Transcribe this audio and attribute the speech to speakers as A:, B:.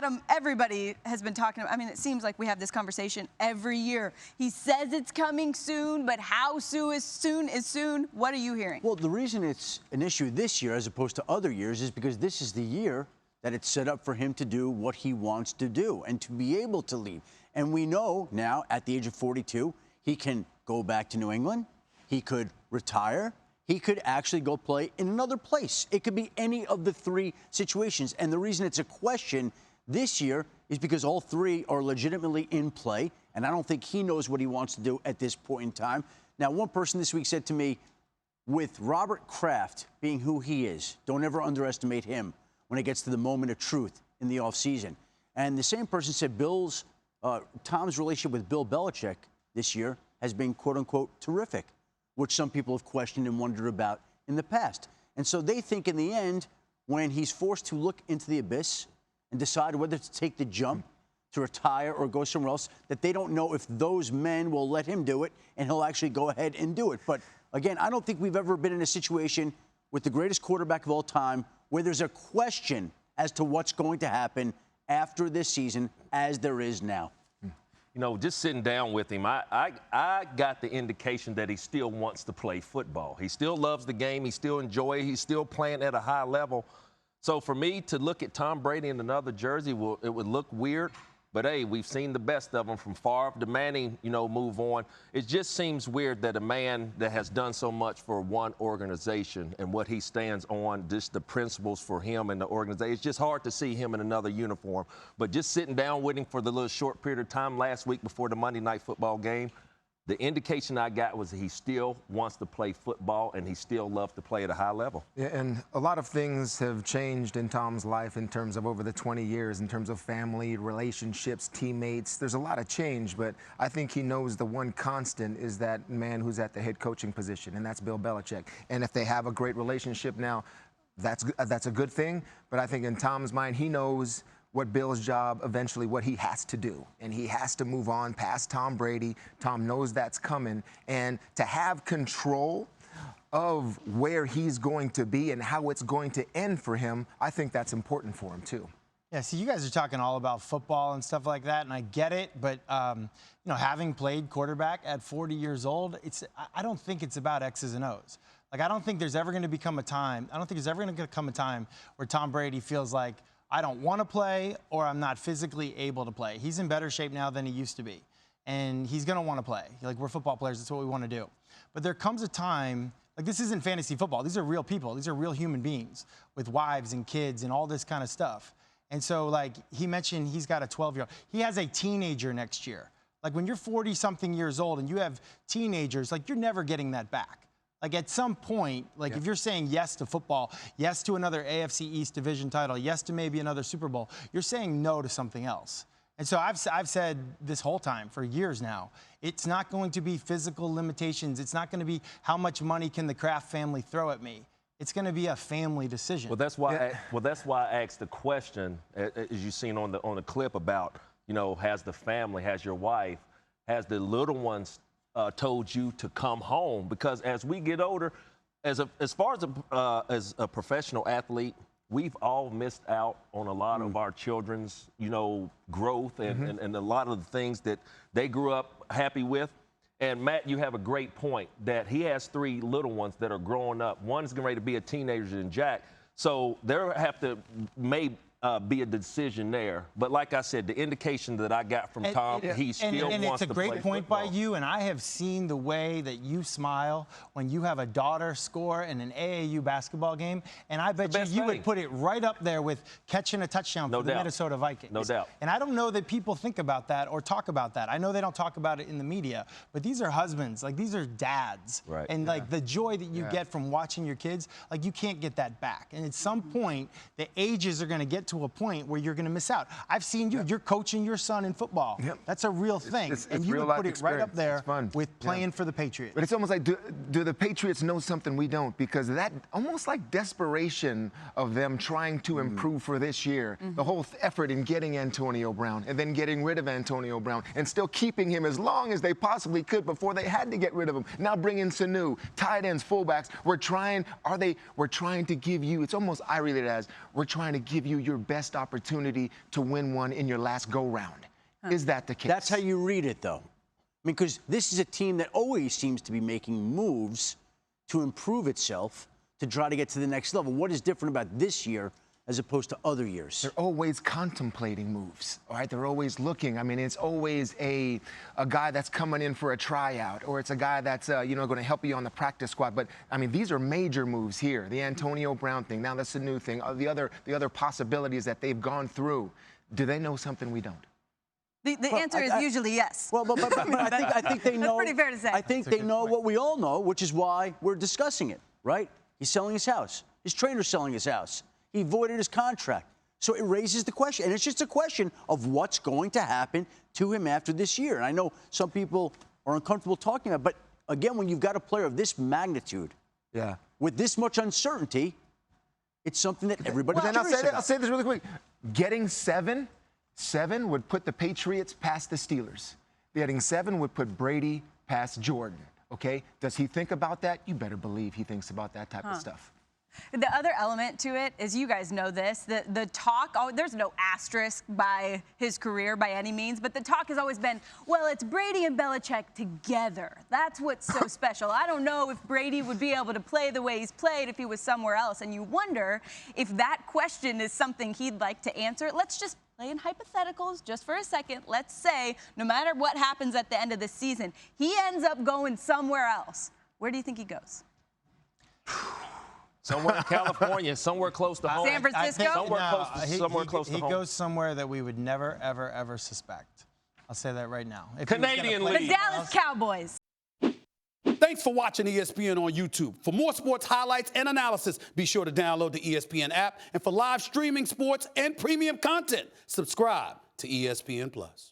A: Adam, everybody has been talking about, I mean, it seems like we have this conversation every year. He says it's coming soon, but how soon is soon? What are you hearing?
B: Well, the reason it's an issue this year as opposed to other years is because this is the year that it's set up for him to do what he wants to do and to be able to leave. And we know now, at the age of 42, he can go back to New England. He could retire. He could actually go play in another place. It could be any of the three situations. And the reason it's a question this year is because all three are legitimately in play. And I don't think he knows what he wants to do at this point in time. Now, one person this week said to me, with Robert Kraft being who he is, don't ever underestimate him when it gets to the moment of truth in the offseason. And the same person said Tom's relationship with Bill Belichick this year has been, quote unquote, terrific, which some people have questioned and wondered about in the past. And so they think in the end, when he's forced to look into the abyss and decide whether to take the jump to retire or go somewhere else, that they don't know if those men will let him do it and he'll actually go ahead and do it. But again, I don't think we've ever been in a situation with the greatest quarterback of all time where there's a question as to what's going to happen after this season as there is now.
C: You know, just sitting down with him, I got the indication that he still wants to play football. He still loves the game. He still enjoys it. He's still playing at a high level. So for me to look at Tom Brady in another jersey, it would look weird. But, hey, we've seen the best of them from Favre to Manning, you know, move on. It just seems weird that a man that has done so much for one organization and what he stands on, just the principles for him and the organization, it's just hard to see him in another uniform. But just sitting down with him for the little short period of time last week before the Monday Night Football game, the indication I got was that he still wants to play football and he still loves to play at a high level.
D: Yeah, and a lot of things have changed in Tom's life in terms of over the 20 years, in terms of family, relationships, teammates. There's a lot of change, but I think he knows the one constant is that man who's at the head coaching position, and that's Bill Belichick. And if they have a great relationship now, that's a good thing. But I think in Tom's mind, he knows what Bill's job, eventually what he has to do. And he has to move on past Tom Brady. Tom knows that's coming. And to have control of where he's going to be and how it's going to end for him, I think that's important for him too.
E: Yeah, see, you guys are talking all about football and stuff like that, and I get it, but, you know, having played quarterback at 40 years old, I don't think it's about X's and O's. Like, I don't think there's ever going to come a time where Tom Brady feels like, I don't want to play or I'm not physically able to play. He's in better shape now than he used to be. And he's going to want to play. Like, we're football players. That's what we want to do. But there comes a time, like, this isn't fantasy football. These are real people. These are real human beings with wives and kids and all this kind of stuff. And so, like, he mentioned he's got a 12-year-old. He has a teenager next year. Like, when you're 40-something years old and you have teenagers, like, you're never getting that back. Like, at some point, like, if you're saying yes to football, yes to another AFC East division title, yes to maybe another Super Bowl, you're saying no to something else. And so I've said this whole time for years now, it's not going to be physical limitations. It's not going to be how much money can the Kraft family throw at me. It's going to be a family decision.
C: Well, that's why. That's why I asked the question, as you've seen on the clip, about, you know, has the family, has your wife, has the little ones told you to come home? Because as we get older, as far as a professional athlete, we've all missed out on a lot of our children's, you know, growth and a lot of the things that they grew up happy with. And Matt, you have a great point that he has three little ones that are growing up. One is getting ready to be a teenager in Jack. So there have to be a decision there. But like I said, the indication that I got from Tom, he still wants to play football.
E: And it's a great point by you, and I have seen the way that you smile when you have a daughter score in an AAU basketball game, and I bet you would put it right up there with catching a touchdown for the Minnesota Vikings.
C: No doubt.
E: And I don't know that people think about that or talk about that. I know they don't talk about it in the media, but these are husbands. Like, these are dads.
C: Right.
E: And, like, the joy that you get from watching your kids, like, you can't get that back. And at some point, the ages are going to get to a point where you're going to miss out. I've seen you. You're coaching your son in football. That's a real thing. And you would put it right up there with playing for the Patriots.
D: But it's almost like, do the Patriots know something we don't? Because that almost like desperation of them trying to improve for this year. The whole effort in getting Antonio Brown and then getting rid of Antonio Brown and still keeping him as long as they possibly could before they had to get rid of him. Now bringing Sanu, tight ends, fullbacks. We're trying to give you, it's almost I read it as, we're trying to give you your best opportunity to win one in your last go-round. Is that the case?
B: That's how you read it, though. I mean, because this is a team that always seems to be making moves to improve itself to try to get to the next level. What is different about this year as opposed to other years?
D: They're always contemplating moves, all right? They're always looking. I mean, it's always a guy that's coming in for a tryout, or it's a guy that's, going to help you on the practice squad. But, I mean, these are major moves here. The Antonio Brown thing, now that's a new thing. The other possibilities that they've gone through. Do they know something we don't?
A: The answer is usually yes.
B: Well, but I think they know.
A: That's pretty fair to say.
B: I think they know what we all know, which is why we're discussing it, right? He's selling his house. His trainer's selling his house. He voided his contract. So it raises the question, and it's just a question of what's going to happen to him after this year. And I know some people are uncomfortable talking about it, but again, when you've got a player of this magnitude, with this much uncertainty, it's something that everybody's
D: Well, then
B: curious about.
D: I'll say this really quick. Getting seven would put the Patriots past the Steelers. Getting 7 would put Brady past Jordan, okay? Does he think about that? You better believe he thinks about that type of stuff.
A: The other element to it is, you guys know this, the talk, there's no asterisk by his career by any means, but the talk has always been, well, it's Brady and Belichick together. That's what's so special. I don't know if Brady would be able to play the way he's played if he was somewhere else. And you wonder if that question is something he'd like to answer. Let's just play in hypotheticals just for a second. Let's say, no matter what happens at the end of the season, he ends up going somewhere else. Where do you think he goes?
C: Somewhere in California, somewhere close to home.
A: San Francisco?
C: Somewhere close to
E: he
C: home.
E: goes somewhere that we would never, ever, ever suspect. I'll say that right now. If he was gonna
C: Canadian
E: play
C: League.
A: The Dallas Cowboys.
F: Thanks for watching ESPN on YouTube. For more sports highlights and analysis, be sure to download the ESPN app. And for live streaming sports and premium content, subscribe to ESPN+.